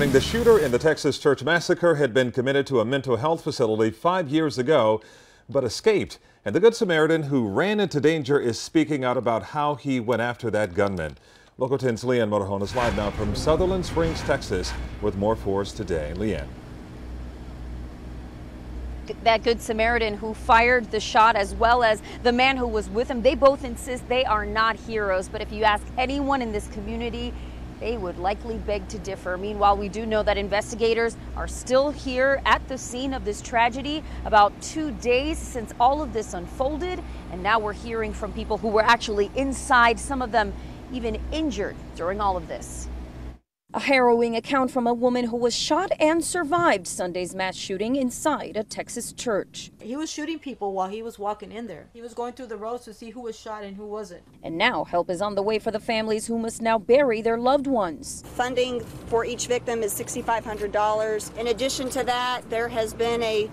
The shooter in the Texas church massacre had been committed to a mental health facility 5 years ago, but escaped. And the Good Samaritan who ran into danger is speaking out about how he went after that gunman. Local 10's Leanne Motorhone is live now from Sutherland Springs, Texas, with more for us today. Leanne. That Good Samaritan who fired the shot, as well as the man who was with him, they both insist they are not heroes. But if you ask anyone in this community, they would likely beg to differ. Meanwhile, we do know that investigators are still here at the scene of this tragedy about 2 days since all of this unfolded. And now we're hearing from people who were actually inside, some of them even injured during all of this. A harrowing account from a woman who was shot and survived Sunday's mass shooting inside a Texas church. He was shooting people while he was walking in there. He was going through the rows to see who was shot and who wasn't. And now help is on the way for the families who must now bury their loved ones. Funding for each victim is $6,500. In addition to that, there has been a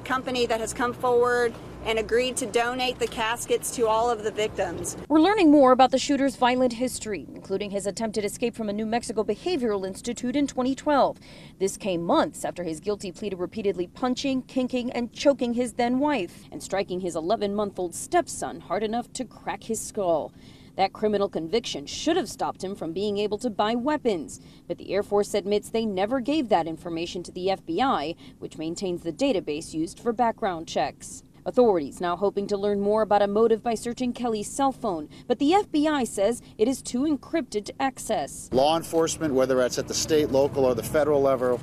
company that has come forward and agreed to donate the caskets to all of the victims. We're learning more about the shooter's violent history, including his attempted escape from a New Mexico behavioral institute in 2012. This came months after his guilty plea to repeatedly punching, kinking, and choking his then wife, and striking his 11-month-old stepson hard enough to crack his skull. That criminal conviction should have stopped him from being able to buy weapons. But the Air Force admits they never gave that information to the FBI, which maintains the database used for background checks. Authorities now hoping to learn more about a motive by searching Kelly's cell phone, but the FBI says it is too encrypted to access. Law enforcement, whether that's at the state, local, or the federal level,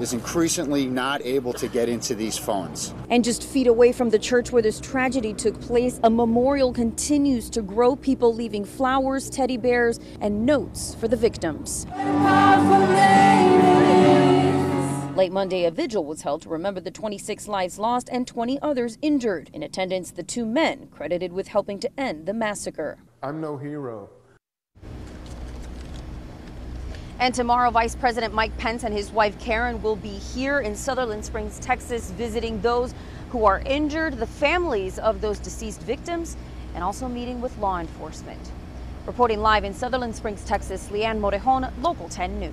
is increasingly not able to get into these phones. And just feet away from the church where this tragedy took place, a memorial continues to grow, people leaving flowers, teddy bears, and notes for the victims. Late Monday, a vigil was held to remember the 26 lives lost and 20 others injured. In attendance, the 2 men credited with helping to end the massacre. I'm no hero. And tomorrow, Vice President Mike Pence and his wife Karen will be here in Sutherland Springs, Texas, visiting those who are injured, the families of those deceased victims, and also meeting with law enforcement. Reporting live in Sutherland Springs, Texas, Leanne Motorhone, Local 10 News.